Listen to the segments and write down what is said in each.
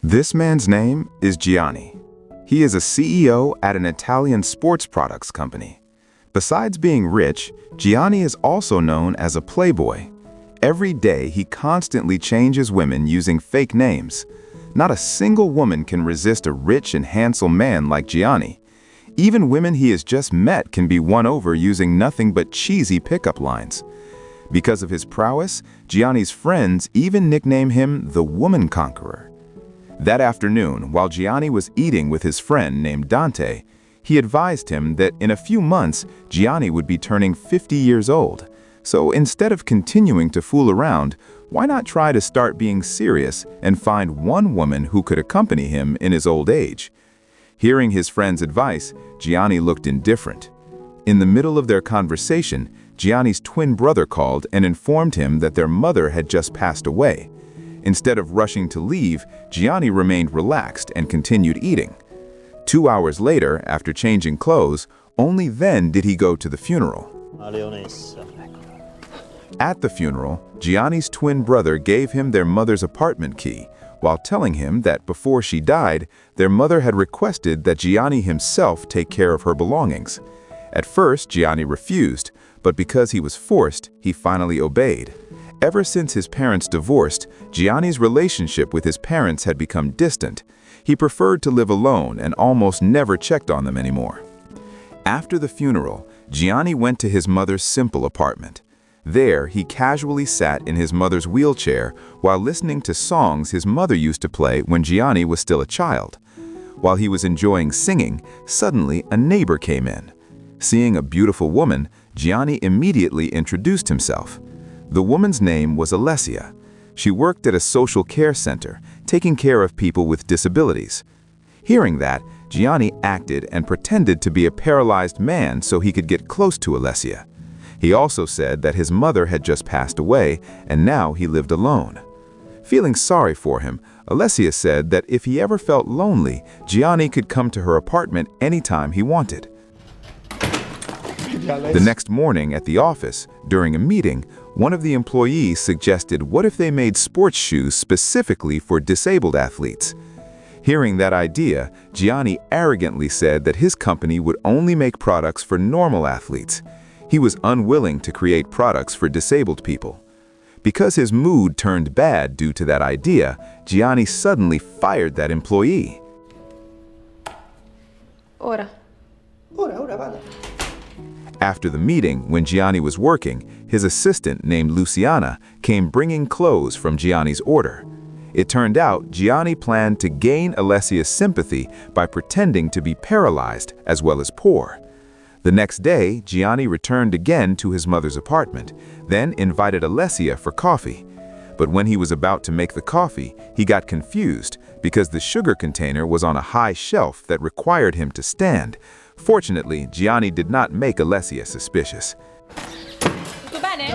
This man's name is Gianni. He is a CEO at an Italian sports products company. Besides being rich, Gianni is also known as a playboy. Every day he constantly changes women using fake names. Not a single woman can resist a rich and handsome man like Gianni. Even women he has just met can be won over using nothing but cheesy pickup lines. Because of his prowess, Gianni's friends even nickname him the Woman Conqueror. That afternoon, while Gianni was eating with his friend named Dante, he advised him that in a few months, Gianni would be turning 50 years old. So instead of continuing to fool around, why not try to start being serious and find one woman who could accompany him in his old age? Hearing his friend's advice, Gianni looked indifferent. In the middle of their conversation, Gianni's twin brother called and informed him that their mother had just passed away. Instead of rushing to leave, Gianni remained relaxed and continued eating. 2 hours later, after changing clothes, only then did he go to the funeral. At the funeral, Gianni's twin brother gave him their mother's apartment key, while telling him that before she died, their mother had requested that Gianni himself take care of her belongings. At first, Gianni refused, but because he was forced, he finally obeyed. Ever since his parents divorced, Gianni's relationship with his parents had become distant. He preferred to live alone and almost never checked on them anymore. After the funeral, Gianni went to his mother's simple apartment. There, he casually sat in his mother's wheelchair while listening to songs his mother used to play when Gianni was still a child. While he was enjoying singing, suddenly a neighbor came in. Seeing a beautiful woman, Gianni immediately introduced himself. The woman's name was Alessia. She worked at a social care center, taking care of people with disabilities. Hearing that, Gianni acted and pretended to be a paralyzed man so he could get close to Alessia. He also said that his mother had just passed away and now he lived alone. Feeling sorry for him, Alessia said that if he ever felt lonely, Gianni could come to her apartment anytime he wanted. The next morning at the office, during a meeting, one of the employees suggested what if they made sports shoes specifically for disabled athletes. Hearing that idea, Gianni arrogantly said that his company would only make products for normal athletes. He was unwilling to create products for disabled people. Because his mood turned bad due to that idea, Gianni suddenly fired that employee. Ora. Ora, vada. After the meeting, when Gianni was working, his assistant named Luciana came bringing clothes from Gianni's order. It turned out Gianni planned to gain Alessia's sympathy by pretending to be paralyzed as well as poor. The next day, Gianni returned again to his mother's apartment, then invited Alessia for coffee. But when he was about to make the coffee, he got confused because the sugar container was on a high shelf that required him to stand. Fortunately, Gianni did not make Alessia suspicious. Tutto bene?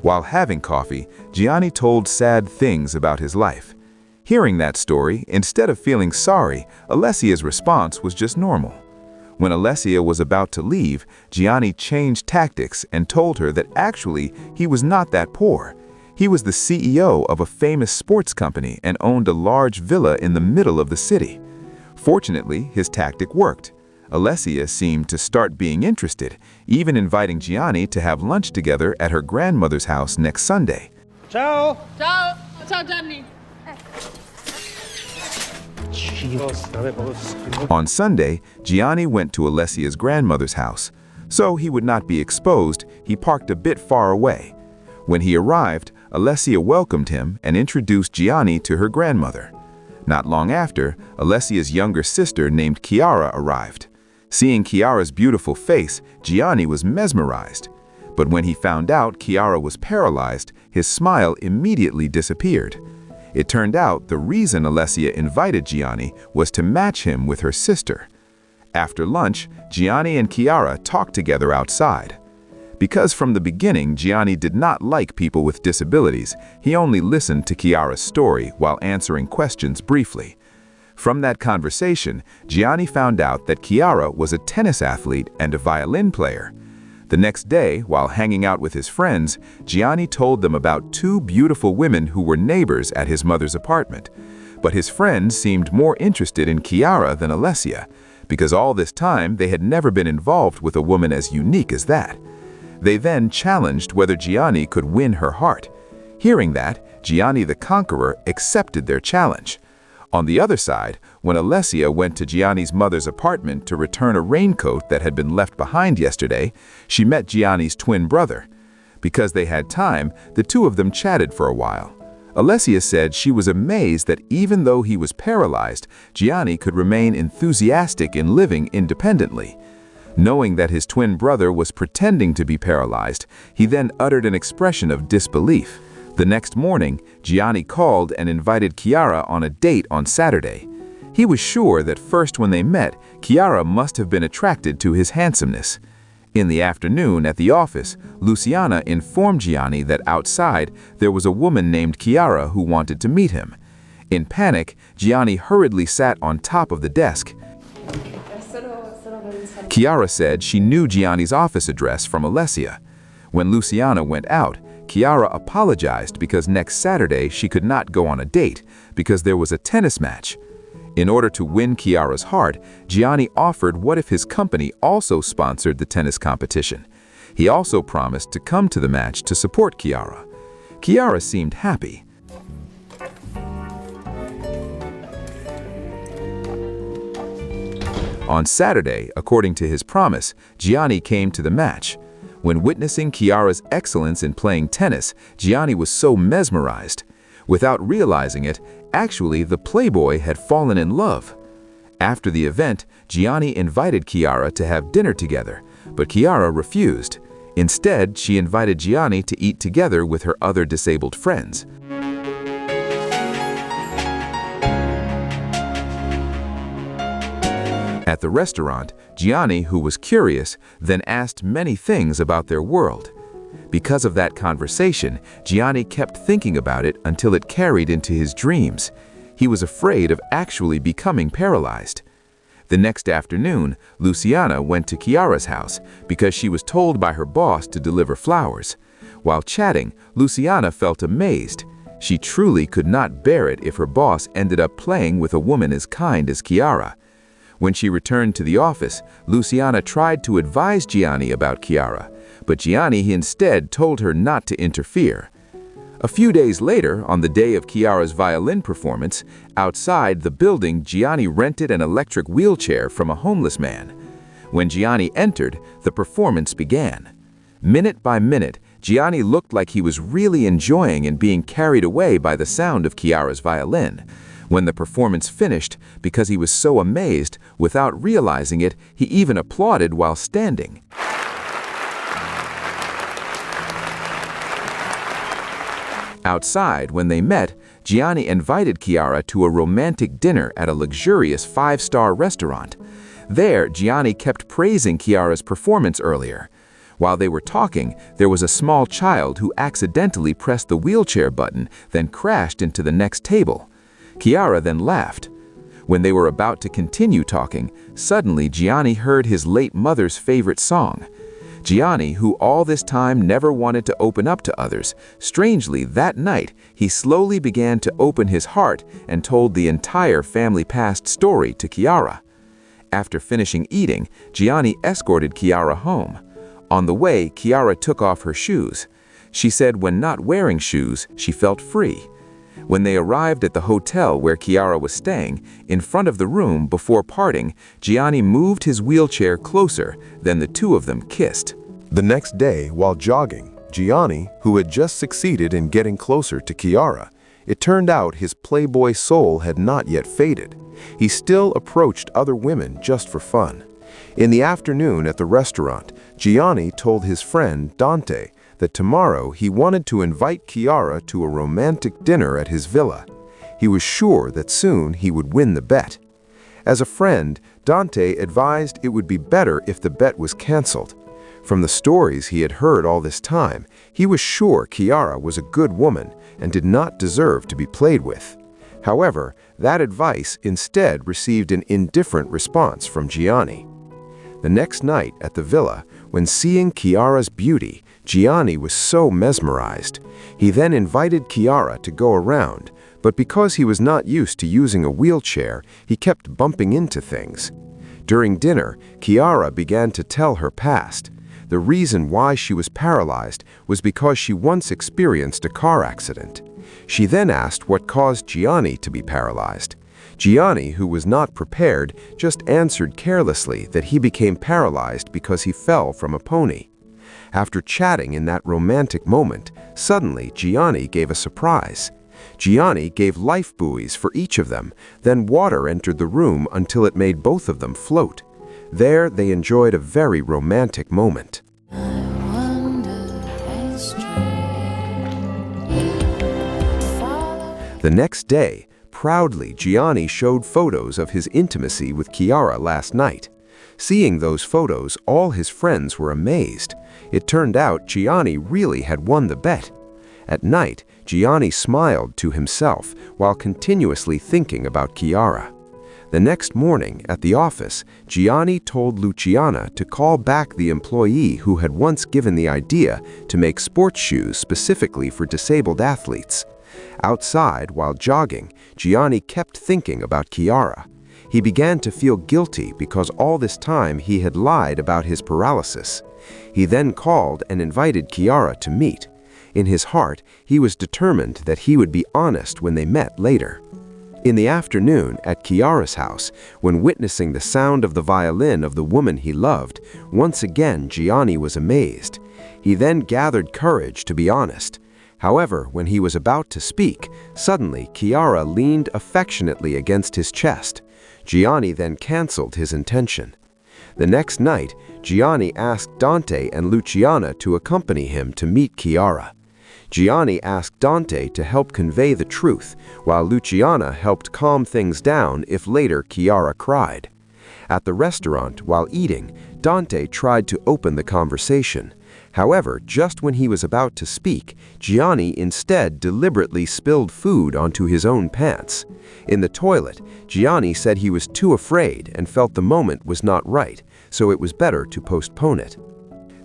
While having coffee, Gianni told sad things about his life. Hearing that story, instead of feeling sorry, Alessia's response was just normal. When Alessia was about to leave, Gianni changed tactics and told her that actually he was not that poor. He was the CEO of a famous sports company and owned a large villa in the middle of the city. Fortunately, his tactic worked. Alessia seemed to start being interested, even inviting Gianni to have lunch together at her grandmother's house next Sunday. Ciao! Ciao! Ciao Gianni! On Sunday, Gianni went to Alessia's grandmother's house. So he would not be exposed, he parked a bit far away. When he arrived, Alessia welcomed him and introduced Gianni to her grandmother. Not long after, Alessia's younger sister named Chiara arrived. Seeing Chiara's beautiful face, Gianni was mesmerized. But when he found out Chiara was paralyzed, his smile immediately disappeared. It turned out the reason Alessia invited Gianni was to match him with her sister. After lunch, Gianni and Chiara talked together outside. Because from the beginning Gianni did not like people with disabilities, he only listened to Chiara's story while answering questions briefly. From that conversation, Gianni found out that Chiara was a tennis athlete and a violin player. The next day, while hanging out with his friends, Gianni told them about two beautiful women who were neighbors at his mother's apartment. But his friends seemed more interested in Chiara than Alessia, because all this time they had never been involved with a woman as unique as that. They then challenged whether Gianni could win her heart. Hearing that, Gianni the Conqueror accepted their challenge. On the other side, when Alessia went to Gianni's mother's apartment to return a raincoat that had been left behind yesterday, she met Gianni's twin brother. Because they had time, the two of them chatted for a while. Alessia said she was amazed that even though he was paralyzed, Gianni could remain enthusiastic in living independently. Knowing that his twin brother was pretending to be paralyzed, he then uttered an expression of disbelief. The next morning, Gianni called and invited Chiara on a date on Saturday. He was sure that first when they met, Chiara must have been attracted to his handsomeness. In the afternoon at the office, Luciana informed Gianni that outside there was a woman named Chiara who wanted to meet him. In panic, Gianni hurriedly sat on top of the desk. Chiara said she knew Gianni's office address from Alessia. When Luciana went out, Chiara apologized because next Saturday she could not go on a date because there was a tennis match. In order to win Chiara's heart, Gianni offered what if his company also sponsored the tennis competition. He also promised to come to the match to support Chiara. Chiara seemed happy. On Saturday, according to his promise, Gianni came to the match. When witnessing Chiara's excellence in playing tennis, Gianni was so mesmerized. Without realizing it, actually the playboy had fallen in love. After the event, Gianni invited Chiara to have dinner together, but Chiara refused. Instead, she invited Gianni to eat together with her other disabled friends. At the restaurant, Gianni, who was curious, then asked many things about their world. Because of that conversation, Gianni kept thinking about it until it carried into his dreams. He was afraid of actually becoming paralyzed. The next afternoon, Luciana went to Chiara's house because she was told by her boss to deliver flowers. While chatting, Luciana felt amazed. She truly could not bear it if her boss ended up playing with a woman as kind as Chiara. When she returned to the office, Luciana tried to advise Gianni about Chiara, but Gianni instead told her not to interfere. A few days later, on the day of Chiara's violin performance, outside the building, Gianni rented an electric wheelchair from a homeless man. When Gianni entered, the performance began. Minute by minute, Gianni looked like he was really enjoying and being carried away by the sound of Chiara's violin. When the performance finished, because he was so amazed, without realizing it, he even applauded while standing. Outside, when they met, Gianni invited Chiara to a romantic dinner at a luxurious 5-star restaurant. There, Gianni kept praising Chiara's performance earlier. While they were talking, there was a small child who accidentally pressed the wheelchair button, then crashed into the next table. Chiara then laughed. When they were about to continue talking, suddenly Gianni heard his late mother's favorite song. Gianni, who all this time never wanted to open up to others, strangely that night he slowly began to open his heart and told the entire family past story to Chiara. After finishing eating, Gianni escorted Chiara home. On the way, Chiara took off her shoes. She said when not wearing shoes, she felt free. When they arrived at the hotel where Chiara was staying, in front of the room before parting, Gianni moved his wheelchair closer, then the two of them kissed. The next day, while jogging, Gianni, who had just succeeded in getting closer to Chiara, it turned out his playboy soul had not yet faded. He still approached other women just for fun. In the afternoon at the restaurant, Gianni told his friend Dante that tomorrow he wanted to invite Chiara to a romantic dinner at his villa. He was sure that soon he would win the bet. As a friend, Dante advised it would be better if the bet was canceled. From the stories he had heard all this time, he was sure Chiara was a good woman and did not deserve to be played with. However, that advice instead received an indifferent response from Gianni. The next night at the villa, When seeing Chiara's beauty, Gianni was so mesmerized. He then invited Chiara to go around, but because he was not used to using a wheelchair, he kept bumping into things. During dinner, Chiara began to tell her past. The reason why she was paralyzed was because she once experienced a car accident. She then asked what caused Gianni to be paralyzed. Gianni, who was not prepared, just answered carelessly that he became paralyzed because he fell from a pony. After chatting in that romantic moment, suddenly Gianni gave a surprise. Gianni gave life buoys for each of them, then water entered the room until it made both of them float. There they enjoyed a very romantic moment. The next day, proudly Gianni showed photos of his intimacy with Chiara last night. Seeing those photos, all his friends were amazed. It turned out Gianni really had won the bet. At night, Gianni smiled to himself while continuously thinking about Chiara. The next morning, at the office, Gianni told Luciana to call back the employee who had once given the idea to make sports shoes specifically for disabled athletes. Outside, while jogging, Gianni kept thinking about Chiara. He began to feel guilty because all this time he had lied about his paralysis. He then called and invited Chiara to meet. In his heart, he was determined that he would be honest when they met later. In the afternoon, at Chiara's house, when witnessing the sound of the violin of the woman he loved, once again Gianni was amazed. He then gathered courage to be honest. However, when he was about to speak, suddenly Chiara leaned affectionately against his chest. Gianni then canceled his intention. The next night, Gianni asked Dante and Luciana to accompany him to meet Chiara. Gianni asked Dante to help convey the truth, while Luciana helped calm things down if later Chiara cried. At the restaurant, while eating, Dante tried to open the conversation. However, just when he was about to speak, Gianni instead deliberately spilled food onto his own pants. In the toilet, Gianni said he was too afraid and felt the moment was not right, so it was better to postpone it.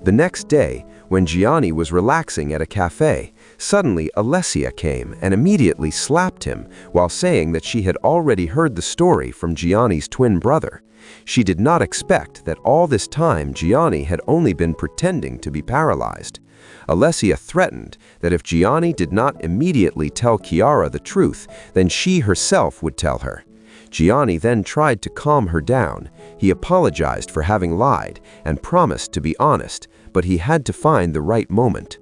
The next day, when Gianni was relaxing at a cafe, suddenly Alessia came and immediately slapped him while saying that she had already heard the story from Gianni's twin brother. She did not expect that all this time Gianni had only been pretending to be paralyzed. Alessia threatened that if Gianni did not immediately tell Chiara the truth, then she herself would tell her. Gianni then tried to calm her down. He apologized for having lied and promised to be honest, but he had to find the right moment.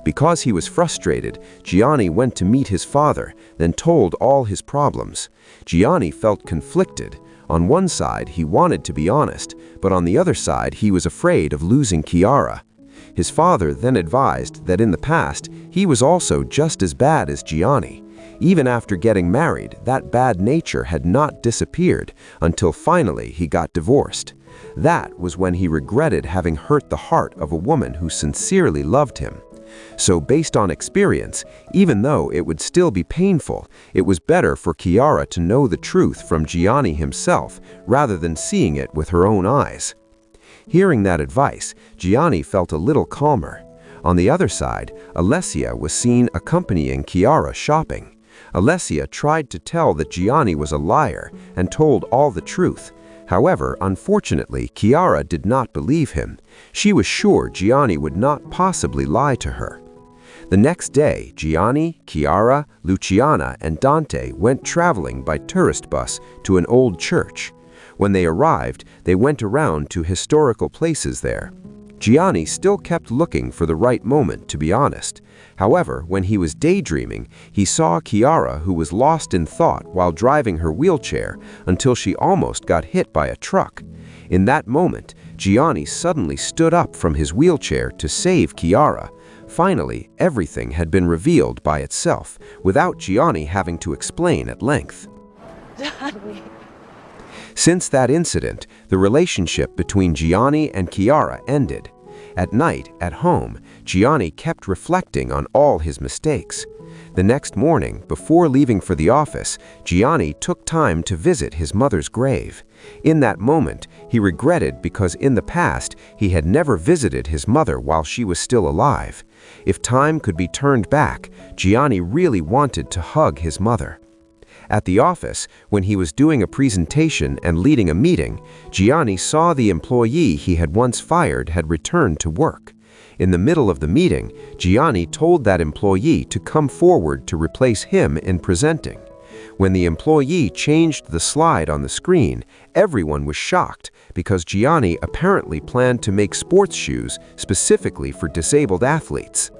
Because he was frustrated, Gianni went to meet his father, then told all his problems. Gianni felt conflicted. On one side, he wanted to be honest, but on the other side, he was afraid of losing Chiara. His father then advised that in the past, he was also just as bad as Gianni. Even after getting married, that bad nature had not disappeared until finally he got divorced. That was when he regretted having hurt the heart of a woman who sincerely loved him. So based on experience, even though it would still be painful, it was better for Chiara to know the truth from Gianni himself rather than seeing it with her own eyes. Hearing that advice, Gianni felt a little calmer. On the other side, Alessia was seen accompanying Chiara shopping. Alessia tried to tell that Gianni was a liar and told all the truth. However, unfortunately, Chiara did not believe him. She was sure Gianni would not possibly lie to her. The next day, Gianni, Chiara, Luciana, and Dante went traveling by tourist bus to an old church. When they arrived, they went around to historical places there. Gianni still kept looking for the right moment, to be honest. However, when he was daydreaming, he saw Chiara, who was lost in thought while driving her wheelchair until she almost got hit by a truck. In that moment, Gianni suddenly stood up from his wheelchair to save Chiara. Finally, everything had been revealed by itself, without Gianni having to explain at length. Gianni. Since that incident, the relationship between Gianni and Chiara ended. At night, at home, Gianni kept reflecting on all his mistakes. The next morning, before leaving for the office, Gianni took time to visit his mother's grave. In that moment, he regretted because in the past, he had never visited his mother while she was still alive. If time could be turned back, Gianni really wanted to hug his mother. At the office, when he was doing a presentation and leading a meeting, Gianni saw the employee he had once fired had returned to work. In the middle of the meeting, Gianni told that employee to come forward to replace him in presenting. When the employee changed the slide on the screen, everyone was shocked because Gianni apparently planned to make sports shoes specifically for disabled athletes.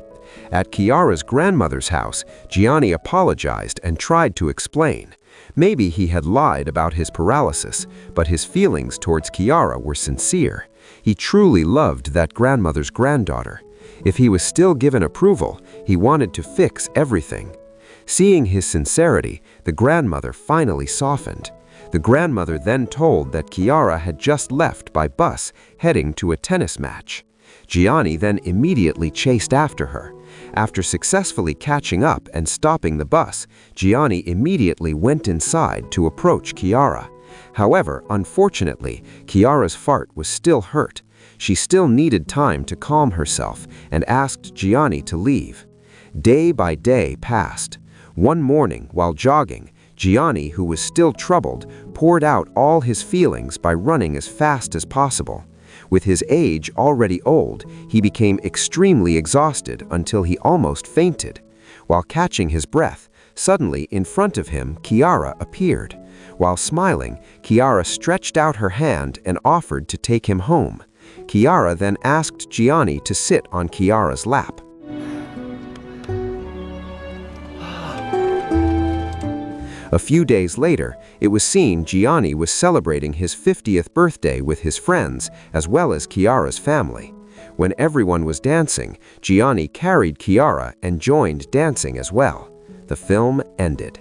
At Chiara's grandmother's house, Gianni apologized and tried to explain. Maybe he had lied about his paralysis, but his feelings towards Chiara were sincere. He truly loved that grandmother's granddaughter. If he was still given approval, he wanted to fix everything. Seeing his sincerity, the grandmother finally softened. The grandmother then told that Chiara had just left by bus heading to a tennis match. Gianni then immediately chased after her. After successfully catching up and stopping the bus, Gianni immediately went inside to approach Chiara. However, unfortunately, Chiara's fart was still hurt. She still needed time to calm herself and asked Gianni to leave. Day by day passed. One morning, while jogging, Gianni, who was still troubled, poured out all his feelings by running as fast as possible. With his age already old, he became extremely exhausted until he almost fainted. While catching his breath, suddenly in front of him, Chiara appeared. While smiling, Chiara stretched out her hand and offered to take him home. Chiara then asked Gianni to sit on Chiara's lap. A few days later, it was seen Gianni was celebrating his 50th birthday with his friends as well as Chiara's family. When everyone was dancing, Gianni carried Chiara and joined dancing as well. The film ended.